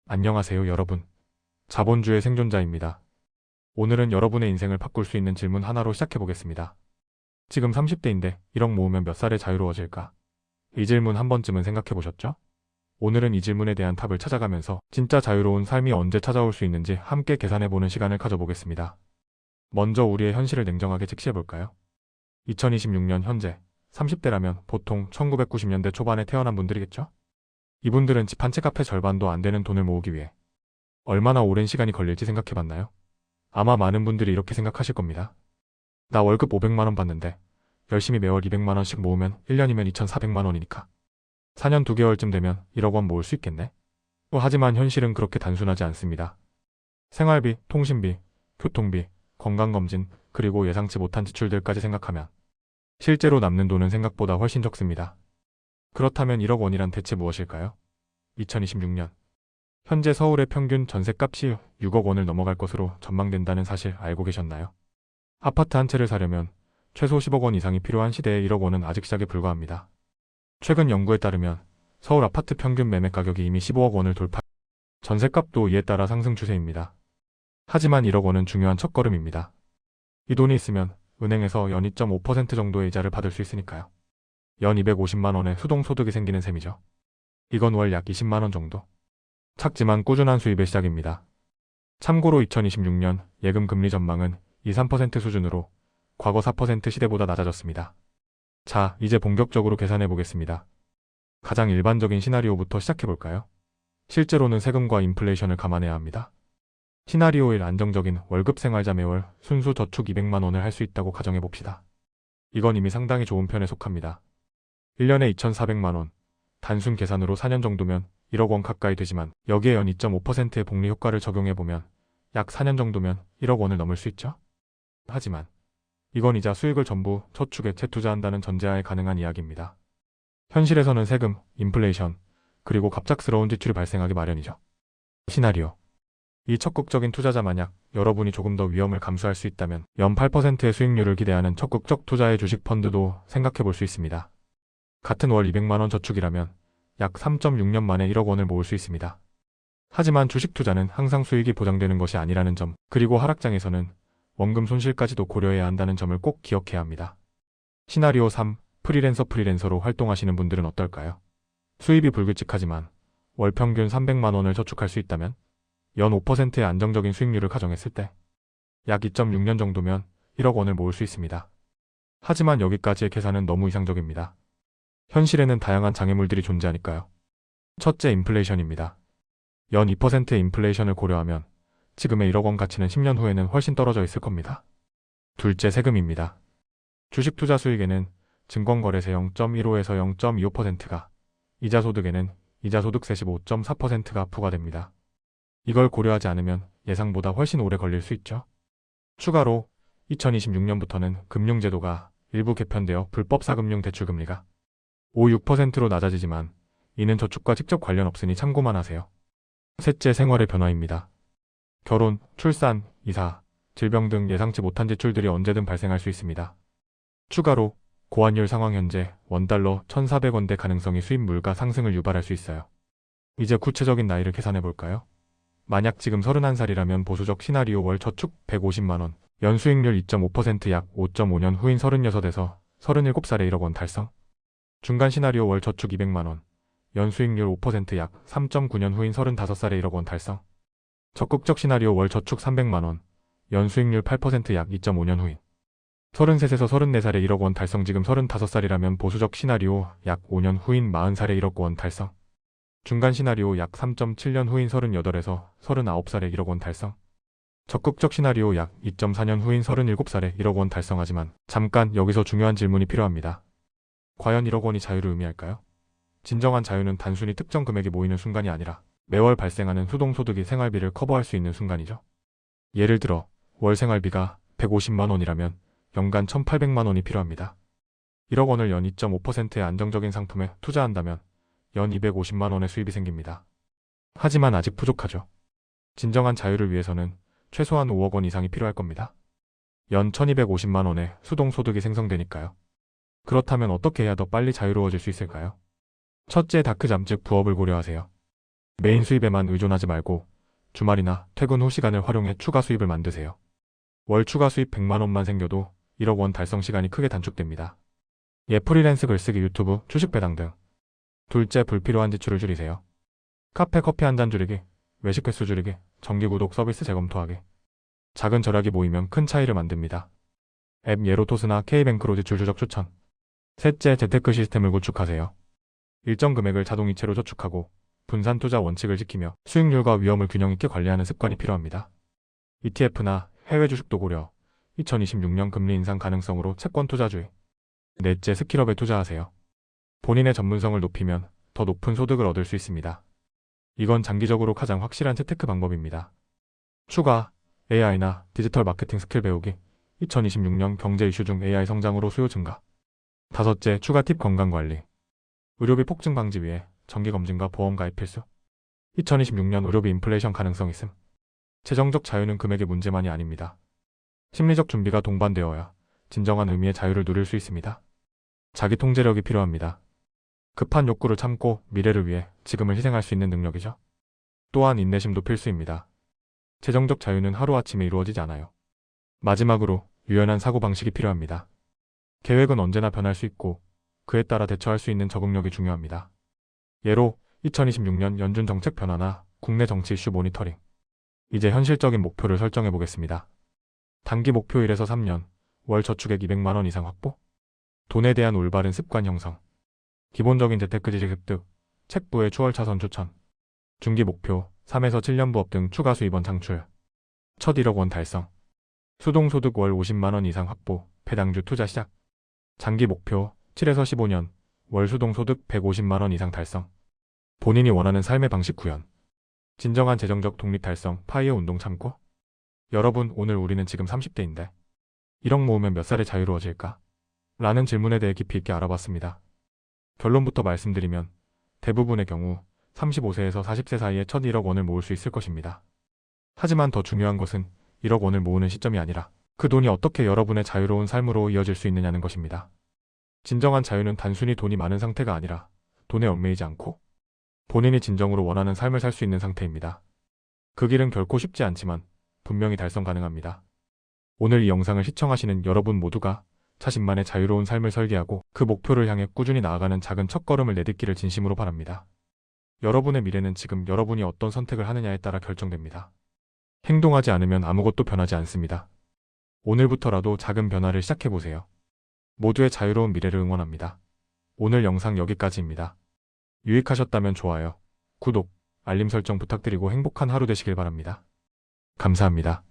안녕하세요, 여러분. 자본주의 생존자입니다. 오늘은 여러분의 인생을 바꿀 수 있는 질문 하나로 시작해 보겠습니다. 지금 30대인데 1억 모으면 몇 살에 자유로워질까? 이 질문 한 번쯤은 생각해 보셨죠? 오늘은 이 질문에 대한 답을 찾아가면서 진짜 자유로운 삶이 언제 찾아올 수 있는지 함께 계산해 보는 시간을 가져보겠습니다. 먼저 우리의 현실을 냉정하게 직시해 볼까요? 2026년 현재 30대라면 보통 1990년대 초반에 태어난 분들이겠죠? 이분들은 집 한 채 값의 절반도 안 되는 돈을 모으기 위해 얼마나 오랜 시간이 걸릴지 생각해봤나요? 아마 많은 분들이 이렇게 생각하실 겁니다. 나 월급 500만 원 받는데 열심히 매월 200만 원씩 모으면 1년이면 2,400만 원이니까 4년 2개월쯤 되면 1억 원 모을 수 있겠네? 하지만 현실은 그렇게 단순하지 않습니다. 생활비, 통신비, 교통비, 건강검진, 그리고 예상치 못한 지출들까지 생각하면 실제로 남는 돈은 생각보다 훨씬 적습니다. 그렇다면 1억 원이란 대체 무엇일까요? 2026년 현재 서울의 평균 전셋값이 6억 원을 넘어갈 것으로 전망된다는 사실 알고 계셨나요? 아파트 한 채를 사려면 최소 10억 원 이상이 필요한 시대에 1억 원은 아직 시작에 불과합니다. 최근 연구에 따르면 서울 아파트 평균 매매 가격이 이미 15억 원을 돌파, 전셋값도 이에 따라 상승 추세입니다. 하지만 1억 원은 중요한 첫걸음입니다. 이 돈이 있으면 은행에서 연 2.5% 정도의 이자를 받을 수 있으니까요. 연 250만 원의 수동소득이 생기는 셈이죠. 이건 월 약 20만 원 정도. 작지만 꾸준한 수입의 시작입니다. 참고로 2026년 예금 금리 전망은 2~3% 수준으로 과거 4% 시대보다 낮아졌습니다. 자, 이제 본격적으로 계산해 보겠습니다. 가장 일반적인 시나리오부터 시작해 볼까요? 실제로는 세금과 인플레이션을 감안해야 합니다. 시나리오 1 안정적인 월급 생활자 매월 순수 저축 200만 원을 할 수 있다고 가정해 봅시다. 이건 이미 상당히 좋은 편에 속합니다. 1년에 2,400만 원, 단순 계산으로 4년 정도면 1억 원 가까이 되지만 여기에 연 2.5%의 복리 효과를 적용해보면 약 4년 정도면 1억 원을 넘을 수 있죠. 하지만 이건 이자 수익을 전부 저축에 재투자한다는 전제하에 가능한 이야기입니다. 현실에서는 세금, 인플레이션, 그리고 갑작스러운 지출이 발생하기 마련이죠. 시나리오. 이 적극적인 투자자 만약 여러분이 조금 더 위험을 감수할 수 있다면 연 8%의 수익률을 기대하는 적극적 투자의 주식 펀드도 생각해 볼 수 있습니다. 같은 월 200만 원 저축이라면 약 3.6년 만에 1억 원을 모을 수 있습니다. 하지만 주식 투자는 항상 수익이 보장되는 것이 아니라는 점, 그리고 하락장에서는 원금 손실까지도 고려해야 한다는 점을 꼭 기억해야 합니다. 시나리오 3. 프리랜서로 활동하시는 분들은 어떨까요? 수입이 불규칙하지만 월 평균 300만 원을 저축할 수 있다면 연 5%의 안정적인 수익률을 가정했을 때 약 2.6년 정도면 1억 원을 모을 수 있습니다. 하지만 여기까지의 계산은 너무 이상적입니다. 현실에는 다양한 장애물들이 존재하니까요. 첫째, 인플레이션입니다. 연 2%의 인플레이션을 고려하면 지금의 1억 원 가치는 10년 후에는 훨씬 떨어져 있을 겁니다. 둘째, 세금입니다. 주식 투자 수익에는 증권거래세 0.15에서 0.25%가, 이자소득에는 이자소득세 15.4%가 부과됩니다. 이걸 고려하지 않으면 예상보다 훨씬 오래 걸릴 수 있죠. 추가로 2026년부터는 금융제도가 일부 개편되어 불법 사금융 대출금리가 5~6%로 낮아지지만 이는 저축과 직접 관련 없으니 참고만 하세요. 셋째, 생활의 변화입니다. 결혼, 출산, 이사, 질병 등 예상치 못한 지출들이 언제든 발생할 수 있습니다. 추가로 고환율 상황 현재 원달러 1,400원대 가능성이 수입 물가 상승을 유발할 수 있어요. 이제 구체적인 나이를 계산해 볼까요? 만약 지금 31살이라면 보수적 시나리오 월 저축 150만 원, 연수익률 2.5% 약 5.5년 후인 36에서 37살에 1억 원 달성. 중간 시나리오 월 저축 200만 원, 연수익률 5% 약 3.9년 후인 35살에 1억 원 달성. 적극적 시나리오 월 저축 300만 원, 연수익률 8% 약 2.5년 후인 33에서 34살에 1억 원 달성. 지금 35살이라면 보수적 시나리오 약 5년 후인 40살에 1억 원 달성. 중간 시나리오 약 3.7년 후인 38에서 39살에 1억 원 달성. 적극적 시나리오 약 2.4년 후인 37살에 1억 원 달성하지만 잠깐 여기서 중요한 질문이 필요합니다. 과연 1억 원이 자유를 의미할까요? 진정한 자유는 단순히 특정 금액이 모이는 순간이 아니라 매월 발생하는 수동소득이 생활비를 커버할 수 있는 순간이죠. 예를 들어 월 생활비가 150만 원이라면 연간 1,800만 원이 필요합니다. 1억 원을 연 2.5%의 안정적인 상품에 투자한다면 연 250만 원의 수입이 생깁니다. 하지만 아직 부족하죠. 진정한 자유를 위해서는 최소한 5억 원 이상이 필요할 겁니다. 연 1,250만 원의 수동소득이 생성되니까요. 그렇다면 어떻게 해야 더 빨리 자유로워질 수 있을까요? 첫째, 다크잠 즉 부업을 고려하세요. 메인 수입에만 의존하지 말고 주말이나 퇴근 후 시간을 활용해 추가 수입을 만드세요. 월 추가 수입 100만 원만 생겨도 1억 원 달성 시간이 크게 단축됩니다. 프리랜스 글쓰기, 유튜브, 주식 배당 등. 둘째, 불필요한 지출을 줄이세요. 카페 커피 한 잔 줄이기, 외식 횟수 줄이기, 정기 구독 서비스 재검토하기. 작은 절약이 모이면 큰 차이를 만듭니다. 앱 예로토스나 K뱅크로 지출 추적 추천. 셋째, 재테크 시스템을 구축하세요. 일정 금액을 자동이체로 저축하고 분산 투자 원칙을 지키며 수익률과 위험을 균형 있게 관리하는 습관이 필요합니다. ETF나 해외 주식도 고려. 2026년 금리 인상 가능성으로 채권 투자주의. 넷째, 스킬업에 투자하세요. 본인의 전문성을 높이면 더 높은 소득을 얻을 수 있습니다. 이건 장기적으로 가장 확실한 재테크 방법입니다. 추가, AI나 디지털 마케팅 스킬 배우기. 2026년 경제 이슈 중 AI 성장으로 수요 증가. 다섯째, 추가 팁 건강관리. 의료비 폭증 방지 위해 정기검진과 보험 가입 필수. 2026년 의료비 인플레이션 가능성 있음. 재정적 자유는 금액의 문제만이 아닙니다. 심리적 준비가 동반되어야 진정한 의미의 자유를 누릴 수 있습니다. 자기 통제력이 필요합니다. 급한 욕구를 참고 미래를 위해 지금을 희생할 수 있는 능력이죠. 또한 인내심도 필수입니다. 재정적 자유는 하루아침에 이루어지지 않아요. 마지막으로 유연한 사고방식이 필요합니다. 계획은 언제나 변할 수 있고 그에 따라 대처할 수 있는 적응력이 중요합니다. 예로 2026년 연준 정책 변화나 국내 정치 이슈 모니터링. 이제 현실적인 목표를 설정해 보겠습니다. 단기 목표 1에서 3년, 월 저축액 200만 원 이상 확보. 돈에 대한 올바른 습관 형성. 기본적인 재테크 지식 습득, 책부의 추월차선 추천. 중기 목표 3에서 7년 부업 등 추가 수입원 창출. 첫 1억 원 달성. 수동소득 월 50만 원 이상 확보, 배당주 투자 시작. 장기 목표 7에서 15년, 월 수동소득 150만 원 이상 달성. 본인이 원하는 삶의 방식 구현. 진정한 재정적 독립 달성, 파이어 운동 참고. 여러분, 오늘 우리는 지금 30대인데 1억 모으면 몇 살에 자유로워질까? 라는 질문에 대해 깊이 있게 알아봤습니다. 결론부터 말씀드리면 대부분의 경우 35세에서 40세 사이에 첫 1억 원을 모을 수 있을 것입니다. 하지만 더 중요한 것은 1억 원을 모으는 시점이 아니라 그 돈이 어떻게 여러분의 자유로운 삶으로 이어질 수 있느냐는 것입니다. 진정한 자유는 단순히 돈이 많은 상태가 아니라 돈에 얽매이지 않고 본인이 진정으로 원하는 삶을 살 수 있는 상태입니다. 그 길은 결코 쉽지 않지만 분명히 달성 가능합니다. 오늘 이 영상을 시청하시는 여러분 모두가 자신만의 자유로운 삶을 설계하고 그 목표를 향해 꾸준히 나아가는 작은 첫걸음을 내딛기를 진심으로 바랍니다. 여러분의 미래는 지금 여러분이 어떤 선택을 하느냐에 따라 결정됩니다. 행동하지 않으면 아무것도 변하지 않습니다. 오늘부터라도 작은 변화를 시작해보세요. 모두의 자유로운 미래를 응원합니다. 오늘 영상 여기까지입니다. 유익하셨다면 좋아요, 구독, 알림 설정 부탁드리고 행복한 하루 되시길 바랍니다. 감사합니다.